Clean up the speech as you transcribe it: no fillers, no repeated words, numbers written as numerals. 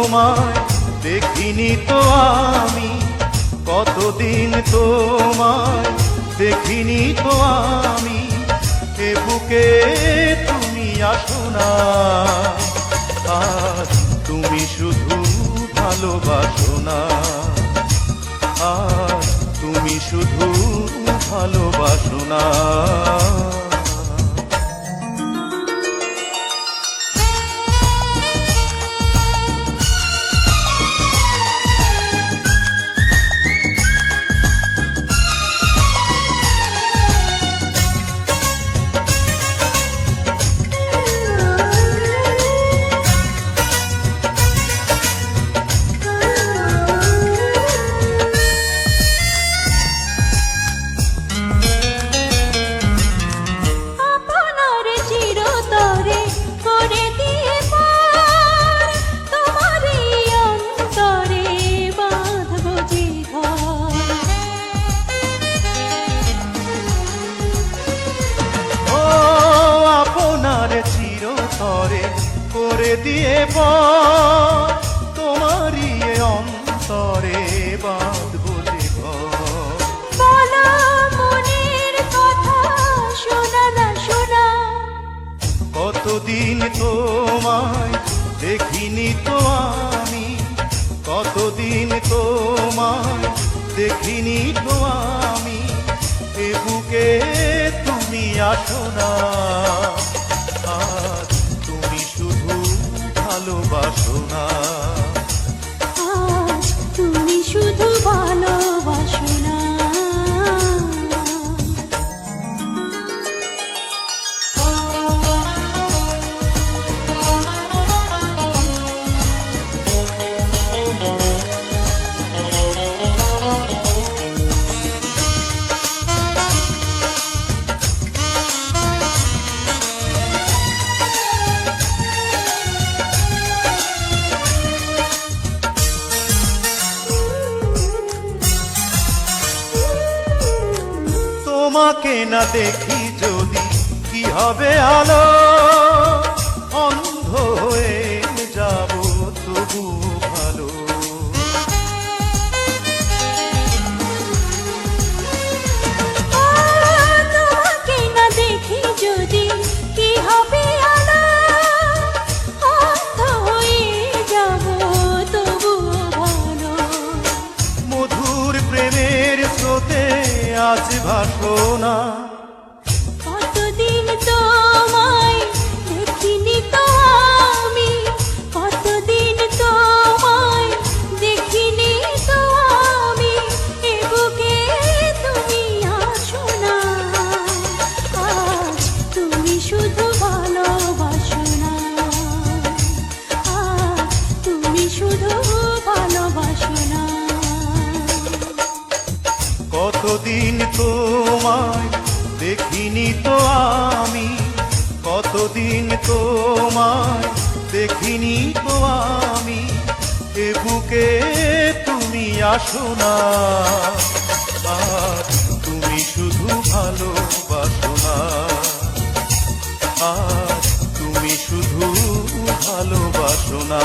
তোমায় দেখিনি তো আমি, কতদিন তোমায় দেখিনি তো আমি, এ বুকে তুমি আসো না। আজ তুমি শুধু ভালোবাসো না, আজ তুমি শুধু ভালোবাসো না। করে দিয়ে তোমারই অন্তরে বাঁধবো যে ঘর। বলো মনের কথা, শোনা না শোনা। কতদিন তোমায় দেখিনি তো আমি, কতদিন তোমায় দেখিনি তো আমি, এ বুকে তুমি আসো না। আজ তুমি শুধু ভালোবাসো না, আজ তুমি শুধু ভালোবাসো না। তোমাকে না দেখি যদি কি হবে আলো, অন্ধ হয়ে যাব তবু ভালো। তোমাকে না দেখি যদি কি হবে আলো, অন্ধ হয়ে যাব তবু ভালো। মধুর প্রেমের স্রোতে আজ ভাসো না, কতদিন তোমায় দেখিনি তো আমি, কতদিন তোমায় দেখিনি তো আমি, এ বুকে তুমি আসো না। আজ তুমি শুধু ভালোবাসো না, আজ তুমি শুধু ভালোবাসো না। কতদিন তোমায় দেখিনি তো আমি, কতদিন তোমায় দেখিনি তো আমি, এ বুকে তুমি আসো না। আজ তুমি শুধু ভালোবাসো না, আজ তুমি শুধু ভালোবাসো না।